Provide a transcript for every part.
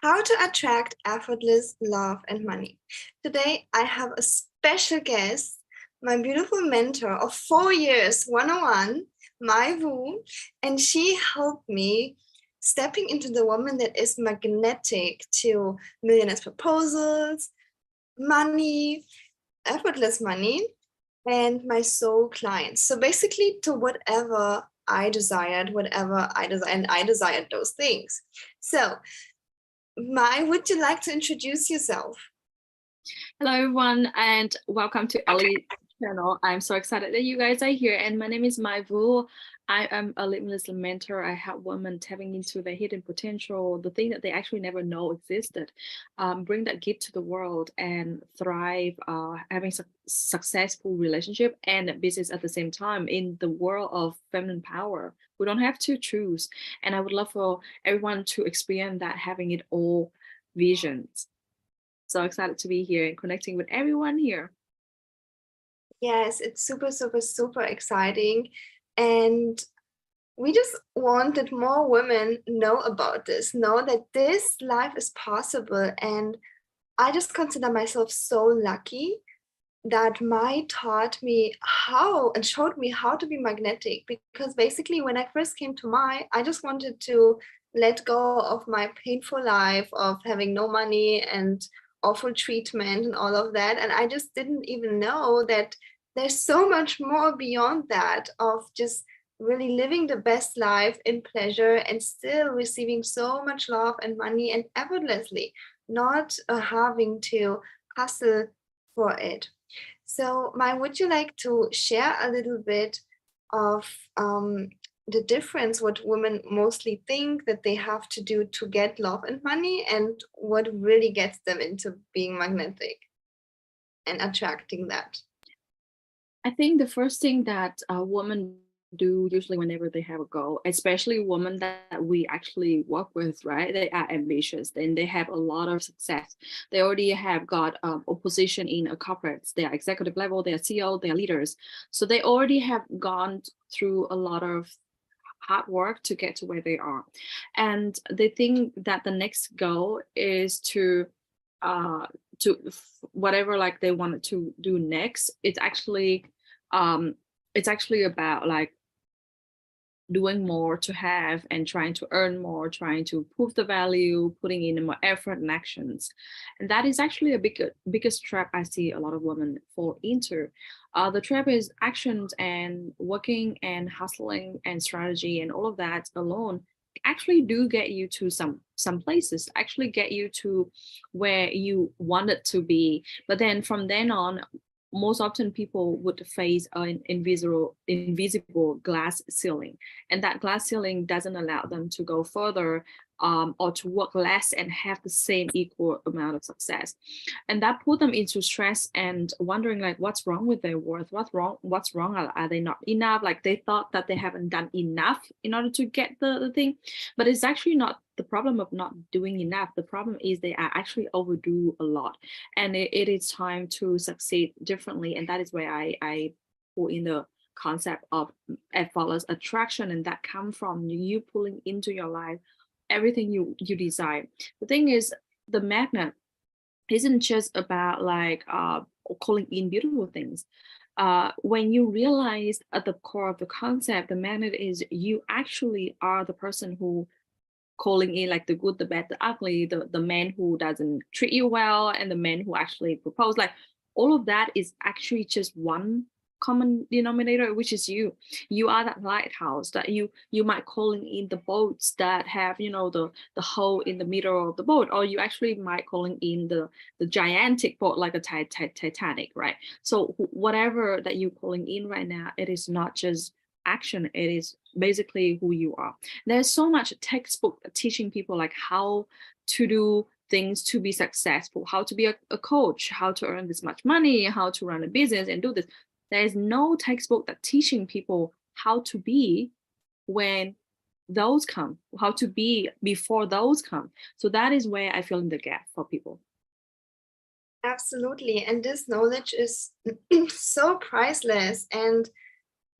How to attract effortless love and money. Today, I have a special guest, my beautiful mentor of 4 years, 101, Mai Vu, and she helped me stepping into the woman that is magnetic to millionaires proposals, money, effortless money, and my soul clients. So basically, to whatever I desired, and I desired those things. So Mai, would you like to introduce yourself? Hello, everyone, and welcome to Ellie channel. I'm so excited that you guys are here. And my name is Mai Vu. I am a limitless mentor. I help women tapping into their hidden potential, the thing that they actually never know existed, bring that gift to the world and thrive, having successful relationship and business at the same time in the world of feminine power. We don't have to choose. And I would love for everyone to experience that, having it all visions. So excited to be here and connecting with everyone here. Yes, it's super, super, super exciting. And we just want that more women know about this, know that this life is possible. And I just consider myself so lucky that Mai taught me how and showed me how to be magnetic. Because basically, when I first came to Mai, I just wanted to let go of my painful life of having no money and awful treatment and all of that. And I just didn't even know that there's so much more beyond that of just really living the best life in pleasure and still receiving so much love and money and effortlessly, not having to hustle for it. So, Mai, would you like to share a little bit of the difference, what women mostly think that they have to do to get love and money, and what really gets them into being magnetic and attracting that? I think the first thing that women do usually whenever they have a goal, especially women that we actually work with, right? They are ambitious and they have a lot of success. They already have got a position in a corporate. They are executive level, they are CEO, they are leaders. So they already have gone through a lot of hard work to get to where they are. And they think that the next goal is to whatever like they wanted to do next. It's actually about like doing more to have and trying to earn more, trying to prove the value, putting in more effort and actions. And that is actually a biggest trap I see a lot of women fall into. The trap is actions and working and hustling and strategy and all of that alone actually do get you to some places, actually get you to where you wanted to be. But then from then on, most often people would face an invisible glass ceiling, and that glass ceiling doesn't allow them to go further, or to work less and have the same equal amount of success. And that put them into stress and wondering like what's wrong with their worth, what's wrong, are they not enough, like they thought that they haven't done enough in order to get the thing. But it's actually not the problem of not doing enough. The problem is they are actually overdo a lot, and it is time to succeed differently. And that is where I put in the concept of effortless attraction, and that come from you pulling into your life everything you desire. The thing is, the magnet isn't just about like calling in beautiful things. When you realize at the core of the concept, the magnet is you actually are the person who calling in like the good, the bad, the ugly, the man who doesn't treat you well, and the man who actually propose. Like all of that is actually just one common denominator, which is you. You are that lighthouse that you might calling in the boats that have the hole in the middle of the boat, or you actually might calling in the gigantic boat like a Titanic, right? So whatever that you're calling in right now, it is not just action, it is basically who you are. There's so much textbook teaching people like how to do things to be successful, how to be a coach, how to earn this much money, how to run a business and do this. There is no textbook that teaching people how to be when those come, how to be before those come. So that is where I feel in the gap for people. Absolutely. And this knowledge is so priceless. And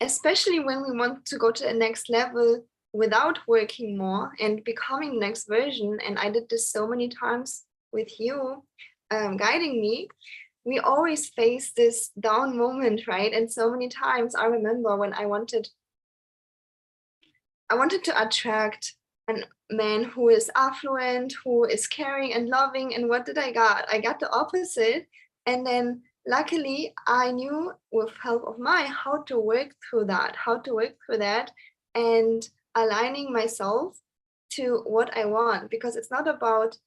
especially when we want to go to the next level, without working more and becoming next version, and I did this so many times with you, guiding me, we always face this down moment, right? And so many times I remember when I wanted to attract a man who is affluent, who is caring and loving. And what did I got? I got the opposite. And then luckily I knew with help of Mai how to work through that, and aligning myself to what I want, because it's not about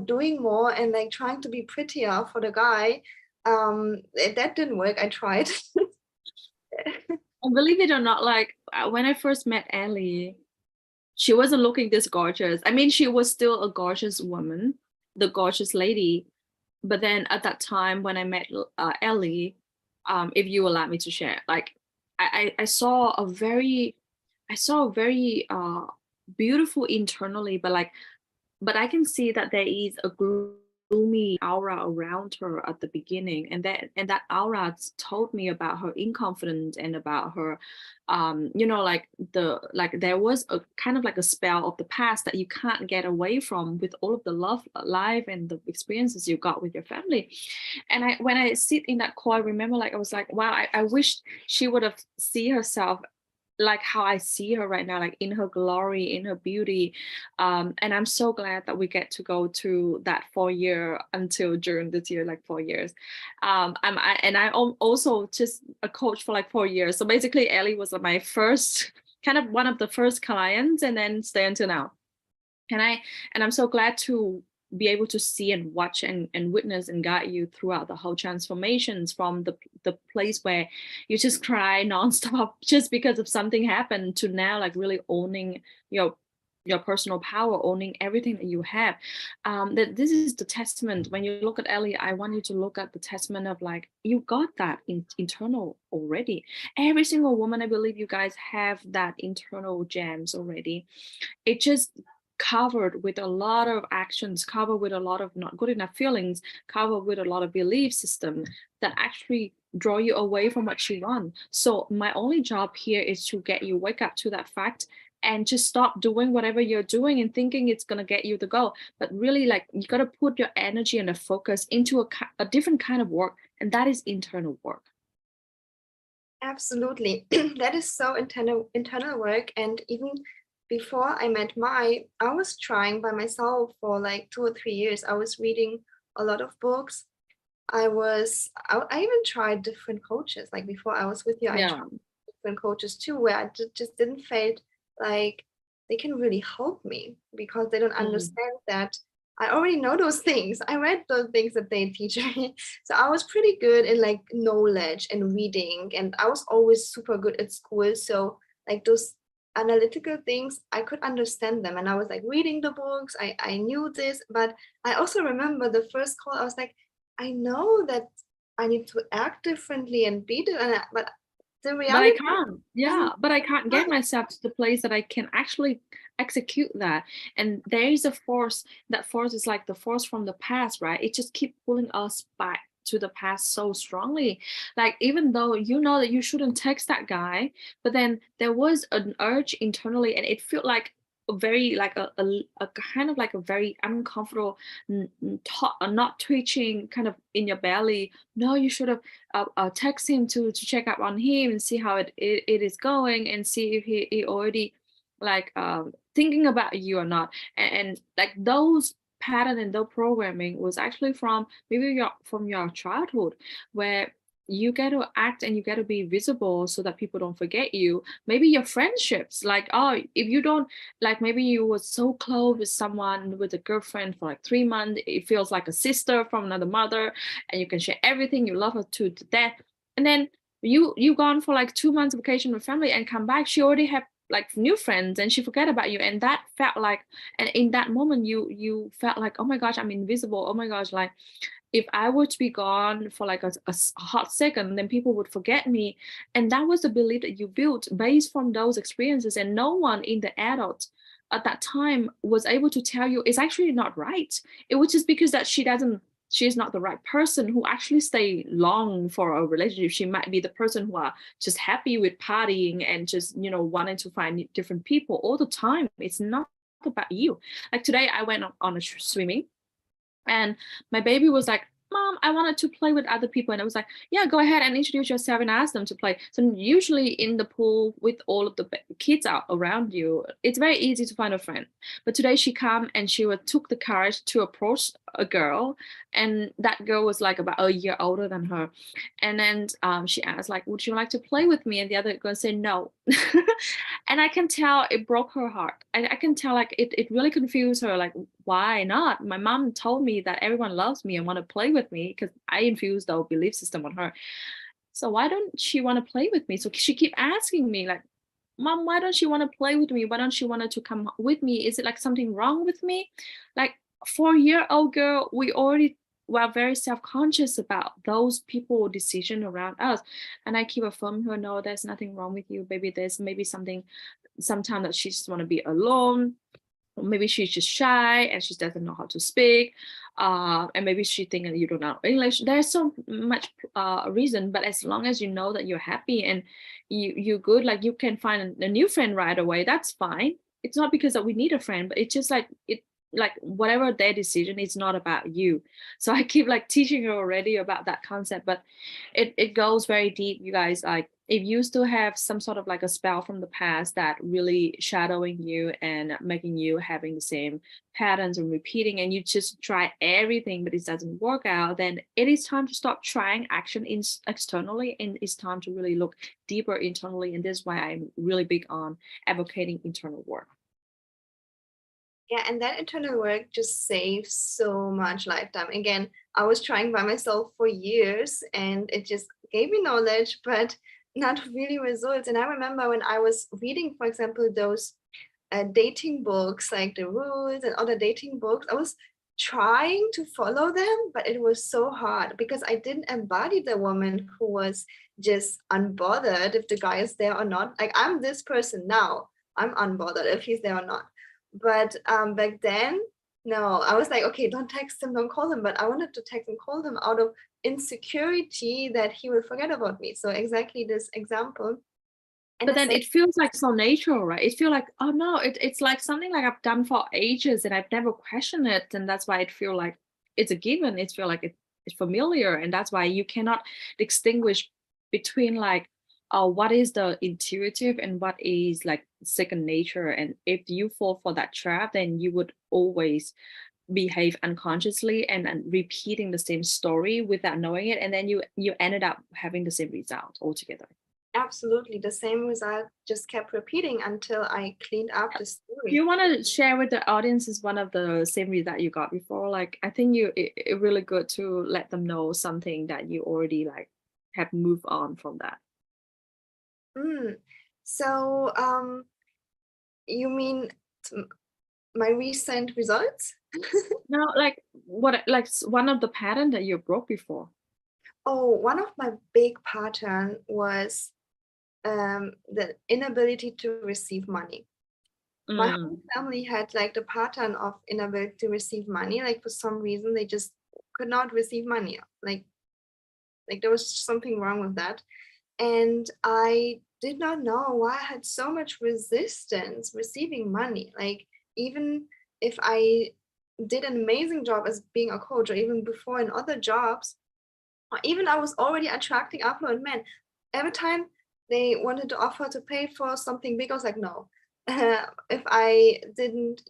doing more and like trying to be prettier for the guy. That didn't work. I tried. And believe it or not, like when I first met Ellie, she wasn't looking this gorgeous. I mean, she was still a gorgeous woman, the gorgeous lady. But then at that time when I met Ellie, if you allow me to share, like I saw a very, beautiful internally, but I can see that there is a gloomy aura around her at the beginning, and that aura told me about her inconfidence and about her, like there was a kind of like a spell of the past that you can't get away from with all of the love life and the experiences you got with your family. And when I sit in that call, I remember, like, I was like, wow, I wish she would have see herself like how I see her right now, like in her glory, in her beauty. And I'm so glad that we get to go to that 4 year until during this year, like 4 years. I'm also just a coach for like 4 years. So basically Ellie was my first, kind of one of the first clients, and then stay until now. And I'm so glad to be able to see and watch and witness and guide you throughout the whole transformations, from the place where you just cry nonstop just because of something happened, to now like really owning your personal power, owning everything that you have. That this is the testament. When you look at Ellie, I want you to look at the testament of like, you got that internal already. Every single woman, I believe you guys have that internal gems already. It just covered with a lot of actions, covered with a lot of not good enough feelings, covered with a lot of belief system that actually draw you away from what you want. So my only job here is to get you wake up to that fact and just stop doing whatever you're doing and thinking it's going to get you the goal. But really, like, you got to put your energy and the focus into a different kind of work, and that is internal work. Absolutely. That is so internal work. And even before I met Mai, I was trying by myself for like 2 or 3 years. I was reading a lot of books. I even tried different coaches. Like before I was with you, I tried different coaches too, where I just didn't feel like they can really help me, because they don't understand that I already know those things. I read those things that they teach me. So I was pretty good in like knowledge and reading, and I was always super good at school. So like those analytical things, I could understand them. And I was like reading the books. I knew this, but I also remember the first call, I was like, I know that I need to act differently and be different, but the reality, but I can't get myself to the place that I can actually execute that. And there is a force. That force is like the force from the past, right? It just keeps pulling us back to the past so strongly. Like, even though you know that you shouldn't text that guy, but then there was an urge internally, and it felt like a very, like a kind of like a very uncomfortable, not twitching kind of in your belly. No, you should have text him to check up on him and see how it is going, and see if he already like thinking about you or not. And like those pattern and the programming was actually from maybe from your childhood, where you get to act and you get to be visible so that people don't forget you. Maybe your friendships, like, oh, if you don't, like, maybe you were so close with someone, with a girlfriend for like 3 months, it feels like a sister from another mother, and you can share everything, you love her to death. And then you gone for like 2 months vacation with family and come back, she already have like new friends and she forget about you. And that felt like, and in that moment you felt like, oh my gosh, I'm invisible. Oh my gosh, like, if I were to be gone for like a hot second, then people would forget me. And that was the belief that you built based from those experiences. And no one in the adult at that time was able to tell you it's actually not right. It was just because that she she's not the right person who actually stay long for a relationship. She might be the person who are just happy with partying and just, you know, wanting to find different people all the time. It's not about you. Like today I went on a swimming, and my baby was like, Mom, I wanted to play with other people. And I was like, yeah, go ahead and introduce yourself and ask them to play. So usually in the pool with all of the kids out around you, it's very easy to find a friend. But today she came and she took the courage to approach a girl. And that girl was like about a year older than her. And then she asked, like, would you like to play with me? And the other girl said no. And I can tell it broke her heart. I can tell like it really confused her. Like, why not? My mom told me that everyone loves me and want to play with me because I infused our belief system on her. So why don't she want to play with me? So she keep asking me like, Mom, why don't you want to play with me? Why don't you want to come with me? Is it like something wrong with me? Like 4-year-old girl, we already were very self-conscious about those people decision around us. And I keep affirming her, no, there's nothing wrong with you, baby. There's maybe something sometime that she just want to be alone, or maybe she's just shy and she doesn't know how to speak, and maybe she thinks that you don't know English. There's so much reason, but as long as you know that you're happy and you're good, like you can find a new friend right away, that's fine. It's not because that we need a friend, but it's just like it, like whatever their decision, it's not about you. So I keep like teaching her already about that concept, but it goes very deep, you guys. Like if you still have some sort of like a spell from the past that really shadowing you and making you having the same patterns and repeating, and you just try everything but it doesn't work out, then it is time to stop trying action externally, and it's time to really look deeper internally. And this is why I'm really big on advocating internal work. Yeah, and that internal work just saves so much lifetime. Again, I was trying by myself for years and it just gave me knowledge, but not really results. And I remember when I was reading, for example, those dating books, like the rules and other dating books, I was trying to follow them, but it was so hard because I didn't embody the woman who was just unbothered if the guy is there or not. Like I'm this person now, I'm unbothered if he's there or not. But back then, no, I was like, okay, don't text him, don't call him. But I wanted to text and call him out of insecurity that he will forget about me. So exactly this example. And But the then same, it feels like so natural, right? It feels like, oh no, it's like something like I've done for ages and I've never questioned it. And that's why it feel like it's a given. It feel like it's familiar. And that's why you cannot distinguish between like, what is the intuitive and what is like second nature. And if you fall for that trap, then you would always behave unconsciously and repeating the same story without knowing it. And then you ended up having the same result altogether. absolutely the same result just kept repeating until I cleaned up the Do story. you want to share with the audience is one of the same read that you got before? Like, I think it really good to let them know something that you already like have moved on from that. Mm. So you mean my recent results? Now, like what, like one of the pattern that you broke before. Oh, one of my big pattern was the inability to receive money. My whole Mm. family had like the pattern of inability to receive money. Like for some reason, they just could not receive money. Like there was something wrong with that. And I did not know why I had so much resistance receiving money. Like even if I did an amazing job as being a coach, or even before in other jobs, or even I was already attracting affluent men. Every time they wanted to offer to pay for something big, I was like, no. If I didn't,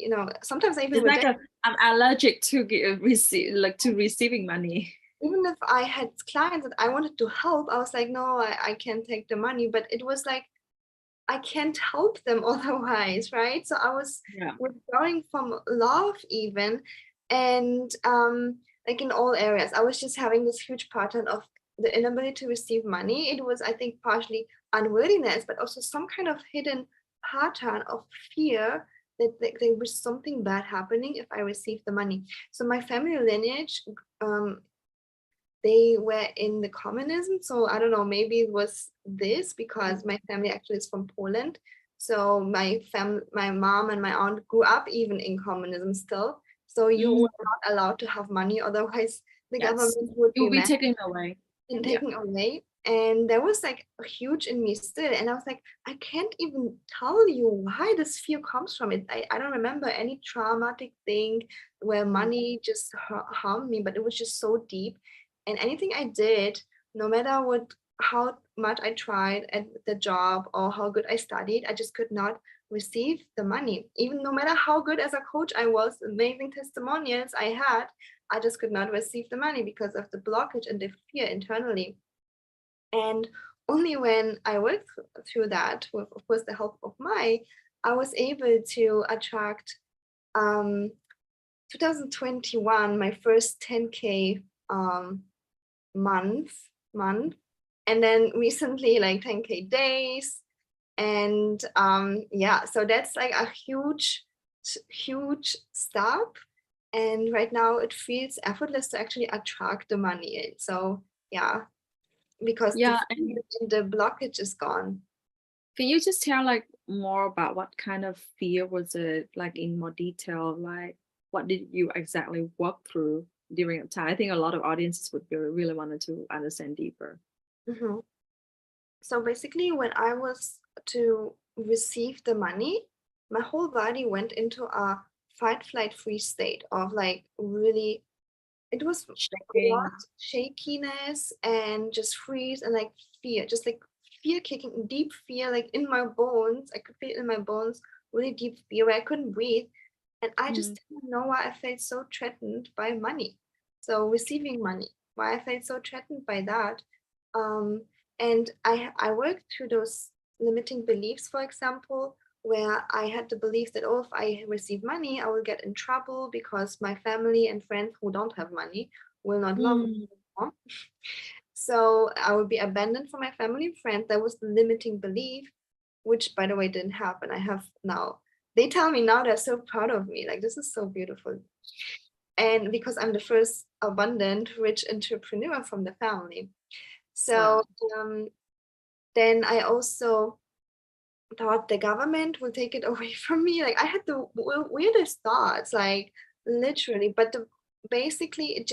sometimes I even It's like reject. I'm allergic to receive like to receiving money. Even if I had clients that I wanted to help, I was like, no, I can't take the money. But it was like, I can't help them otherwise, right? So I was Yeah. withdrawing from love even. And like in all areas, I was just having this huge pattern of the inability to receive money. It was, I think, partially unworthiness, but also some kind of hidden pattern of fear that there was something bad happening if I received the money. So my family lineage, they were in the communism. So I don't know, maybe it was this because my family actually is from Poland. So my mom and my aunt grew up even in communism still. So you Mm. were not allowed to have money, otherwise the Yes, government would it be will be mad taken away. and Yeah. taken away. And there was like a huge in me still. And I was like, I can't even tell you why this fear comes from it. I don't remember any traumatic thing where money just harmed me, but it was just so deep. And anything I did, no matter what, how much I tried at the job or how good I studied, I just could not receive the money. Even no matter how good as a coach I was, amazing testimonials I had, I just could not receive the money because of the blockage and the fear internally. And only when I worked through that, with of course the help of Mai, I was able to attract 2021, my first 10K month, month, and then recently like 10K days. And yeah, so that's like a huge step. And right now it feels effortless to actually attract the money in. So yeah, because the Yeah, fear and and the blockage is gone. can you just tell like more about what kind of fear was it, like in more detail, like what did you exactly walk through during the time? I think a lot of audiences would be really wanted to understand deeper. Mhm. So basically, when I was to receive the money, my whole body went into a fight, flight, freeze state of like really, it was a lot Shaking. shakiness and just freeze and like fear, just like fear kicking, deep fear, like in my bones. I could feel it in my bones, really deep fear where I couldn't breathe. And I Mm. just didn't know why I felt so threatened by money. So receiving money, why I felt so threatened by that. Um, and I worked through those limiting beliefs, for example, where I had the belief that, oh, if I receive money, I will get in trouble because my family and friends who don't have money will not love me Mm. anymore. So I will be abandoned for my family and friends. That was the limiting belief, which by the way didn't happen. I have now. They tell me now they're so proud of me. Like this is so beautiful. And because I'm the first abundant, rich entrepreneur from the family. So Wow. um, then I also thought the government will take it away from me. Like I had the weirdest thoughts, like literally. But basically,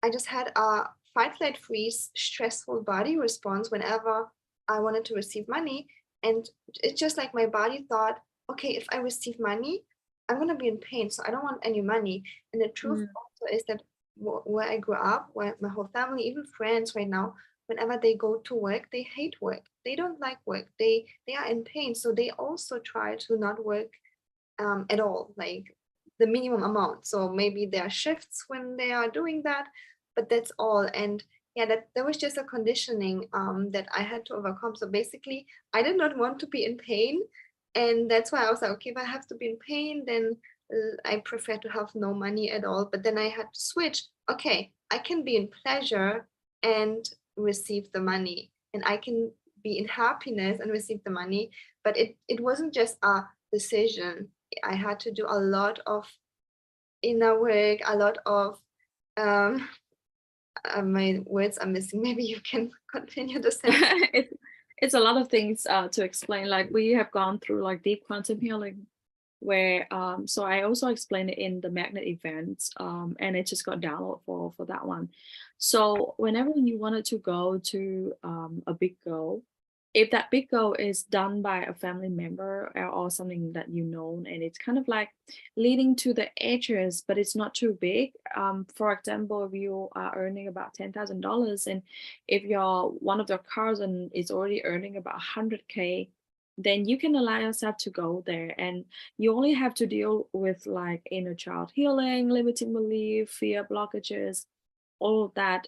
I just had a fight, flight, freeze, stressful body response whenever I wanted to receive money. And it's just like my body thought, okay, if I receive money, I'm going to be in pain. So I don't want any money. And the truth Mm. also is that where I grew up, where my whole family, even friends right now, whenever they go to work, they hate work. They don't like work. They are in pain. So they also try to not work at all, like the minimum amount. So maybe there are shifts when they are doing that, but that's all. And yeah, that there was just a conditioning that I had to overcome. So basically, I did not want to be in pain, and that's why I was like, okay, if I have to be in pain, then I prefer to have no money at all. But then I had to switch. Okay, I can be in pleasure and receive the money, and I can be in happiness and receive the money. But it wasn't just a decision. I had to do a lot of inner work, a lot of um, my words are missing. Maybe you can continue the sentence. it's it's a lot of things to explain. Like we have gone through like deep quantum healing, where so I also explained it in the magnet events, and it just got download for that one. So whenever you wanted to go to a big goal, if that big goal is done by a family member or something that you know, and it's kind of like leading to the edges, but it's not too big. For example, if you are earning about $10,000, and if your one of your cousin is already earning about 100K, then you can allow yourself to go there, and you only have to deal with like inner child healing, limiting belief, fear blockages, all of that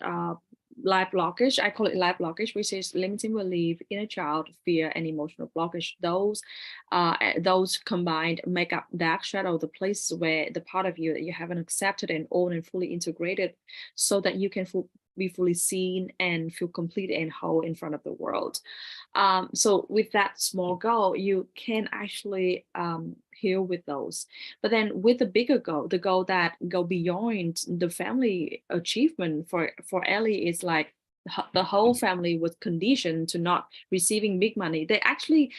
life blockage. I call it life blockage, which is limiting belief, inner child, fear, and emotional blockage. Those combined make up dark shadow, the places where the part of you that you haven't accepted and owned and fully integrated, so that you can be fully seen and feel complete and whole in front of the world. So with that small goal, you can actually heal with those. But then with the bigger goal, the goal that go beyond the family achievement, for Ellie is like the whole family was conditioned to not receiving big money. They actually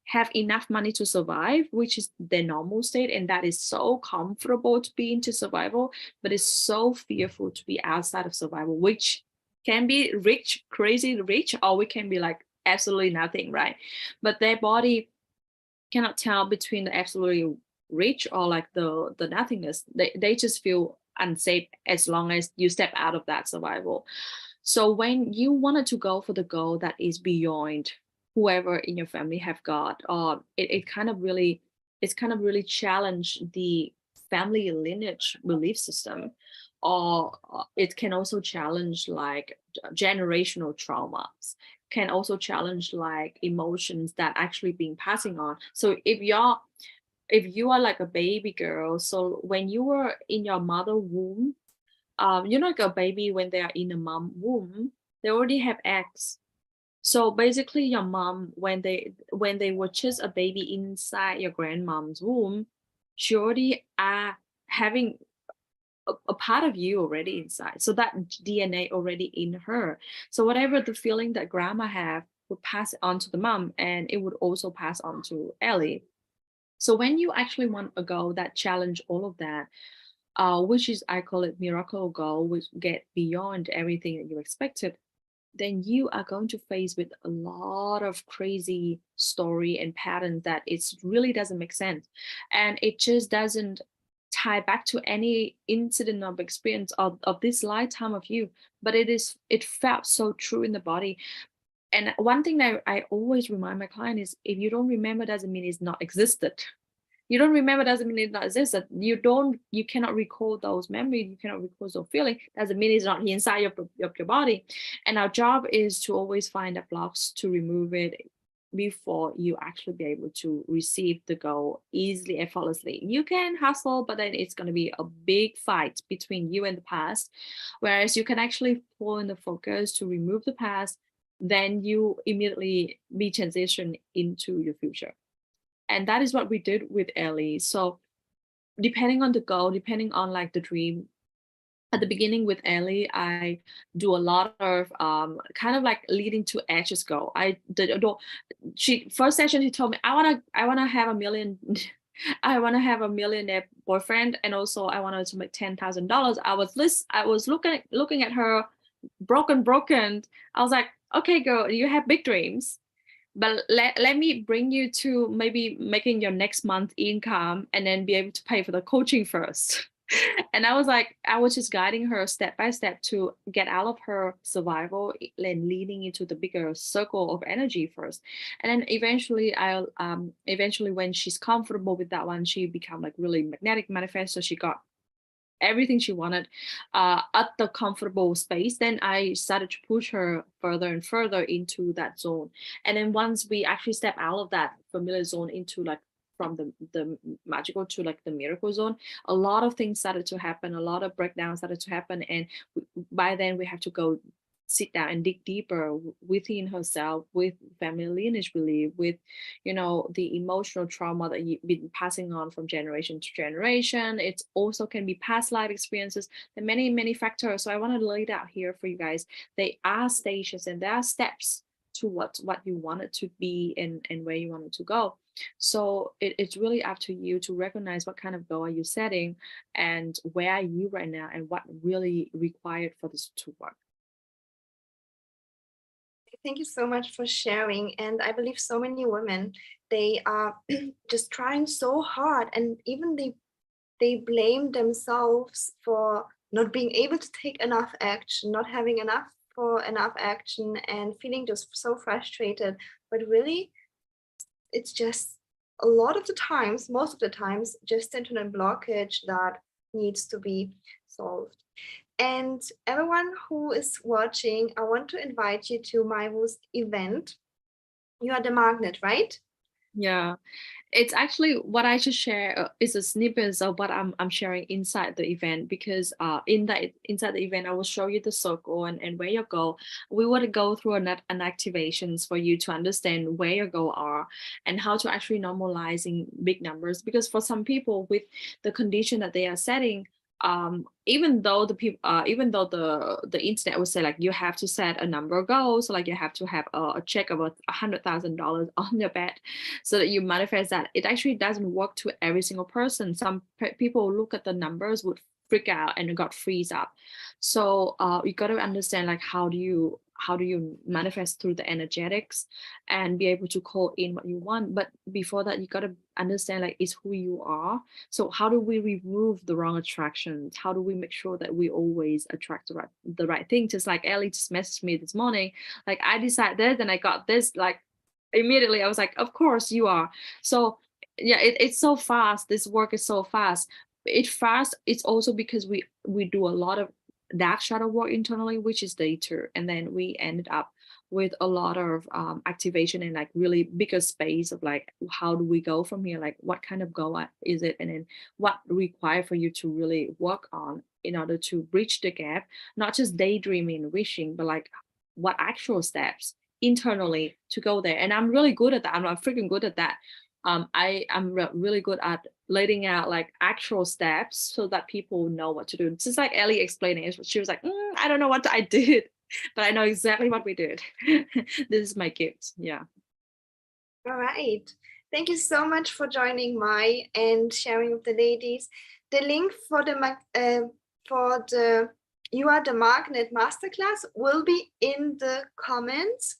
have enough money to survive, which is their normal state, and that is so comfortable to be into survival, but it's so fearful to be outside of survival, which can be rich, crazy rich, or we can be like absolutely nothing, right? But their body cannot tell between the absolutely rich or like the nothingness. They just feel unsafe as long as you step out of that survival. So when you wanted to go for the goal that is beyond whoever in your family have got, it kind of really, it's kind of really challenge the family lineage belief system, or it can also challenge like generational traumas, can also challenge like emotions that actually being passing on. So if you are like a baby girl, so when you were in your mother womb, you know, like a baby when they are in a mom womb, they already have eggs. So basically your mom, when they were just a baby inside your grandmom's womb, she already are having a part of you already inside. So that DNA already in her. So whatever the feeling that grandma have would pass it on to the mom, and it would also pass on to Ellie. So when you actually want a goal that challenge all of that, which is, I call it miracle goal, which get beyond everything that you expected, then you are going to face with a lot of crazy story and patterns that it really doesn't make sense, and it just doesn't tie back to any incident of experience of this lifetime of you, but it felt so true in the body. And one thing that I always remind my client is, if you don't remember doesn't mean it's not existed. You don't remember doesn't mean it not existed. You cannot recall those memories, you cannot recall those feeling, doesn't mean it's not inside of your body. And our job is to always find the blocks, to remove it before you actually be able to receive the goal easily, effortlessly. You can hustle, but then it's going to be a big fight between you and the past. Whereas you can actually pull in the focus to remove the past, then you immediately be transitioned into your future. And that is what we did with Ellie. So depending on the goal, depending on like the dream, at the beginning with Ellie, I do a lot of kind of like leading to Ash's goal. She first session she told me, I wanna have a million. I want to have a millionaire boyfriend, and also I wanted to make $10,000. I was looking at her broken. I was like, okay, girl, you have big dreams, but let me bring you to maybe making your next month income and then be able to pay for the coaching first. And I was like, I was just guiding her step by step to get out of her survival and leading into the bigger circle of energy first. And then eventually when she's comfortable with that one, she become like really magnetic manifest. So she got everything she wanted at the comfortable space. Then I started to push her further and further into that zone. And then once we actually step out of that familiar zone into like from the magical to like the miracle zone, a lot of things started to happen, a lot of breakdowns started to happen. And by then we have to go sit down and dig deeper within herself, with family lineage belief, with the emotional trauma that you've been passing on from generation to generation. It also can be past life experiences and many factors. So I want to lay it out here for you guys. They are stages and there are steps to what you want it to be, and where you want it to go. So it's really up to you to recognize what kind of goal are you setting, and where are you right now, and what really required for this to work. Thank you so much for sharing. And I believe so many women, they are just trying so hard, and even they blame themselves for not being able to take enough action, not having enough action, and feeling just so frustrated. But really, it's just a lot of the times, most of the times, just internal blockage that needs to be solved. And everyone who is watching, I want to invite you to Mai Vu's event. You are the magnet, right? Yeah, it's actually what I just share is a snippet of what I'm sharing inside the event, because inside the event I will show you the circle and where you go. We want to go through an activations for you to understand where your goal are and how to actually normalizing big numbers, because for some people with the condition that they are setting, even though the people, even though the internet would say like you have to set a number of goals, so like you have to have a check of $100,000 on your bed so that you manifest that, it actually doesn't work to every single person. Some people look at the numbers, would freak out and got freeze up. So you got to understand like how do you manifest through the energetics and be able to call in what you want. But before that, you got to understand like it's who you are. So how do we remove the wrong attractions? How do we make sure that we always attract the right thing? Just like Ellie just messaged me this morning, like I decided this and I got this, like immediately I was like, of course you are. So yeah, it's so fast. This work is so fast. It's also because we do a lot of dark shadow work internally, which is data, and then we ended up with a lot of activation and like really bigger space of like how do we go from here, like what kind of goal is it, and then what require for you to really work on in order to bridge the gap, not just daydreaming and wishing, but like what actual steps internally to go there. And I'm really good at that. I'm freaking good at that. I'm really good at laying out like actual steps so that people know what to do. It's just like Ellie explaining it. She was like, I don't know what I did, but I know exactly what we did. This is my gift. Yeah. All right. Thank you so much for joining Mai and sharing with the ladies. The link for the You Are the Magnet Masterclass will be in the comments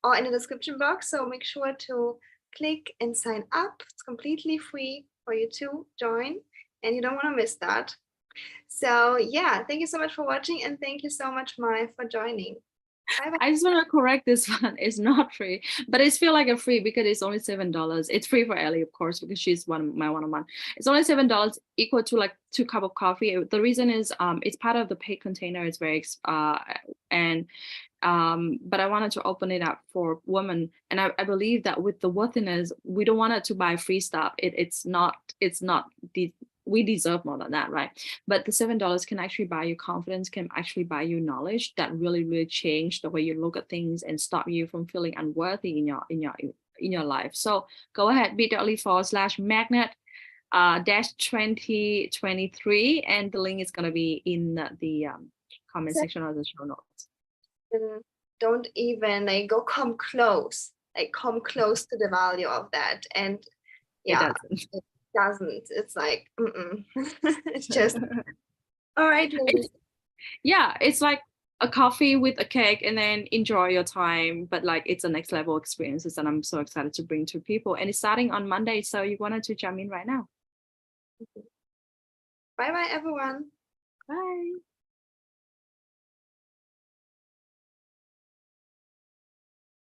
or in the description box. So make sure to click and sign up. It's completely free for you to join and you don't want to miss that. So yeah, thank you so much for watching and thank you so much, Mai, for joining. Bye-bye. I just want to correct this one. It's not free, but it's feel like a free because it's only $7. It's free for Ellie, of course, because she's my one-on-one. It's only $7, equal to like 2 cups of coffee. The reason is it's part of the paid container. It's very but I wanted to open it up for women, and I believe that with the worthiness, we don't want it to buy free stuff. It's not we deserve more than that, right? But the $7 can actually buy you confidence, can actually buy you knowledge that really change the way you look at things and stop you from feeling unworthy in your life. So go ahead, bit.ly/magnet dash 2023, and the link is going to be in the comment section of the show notes. Don't even like come close to the value of that. And yeah, it doesn't. It's like it's just all right, ladies. Yeah, it's like a coffee with a cake and then enjoy your time, but like it's a next level experiences that I'm so excited to bring to people, and it's starting on Monday, so you wanted to jump in right now. Bye everyone. Bye.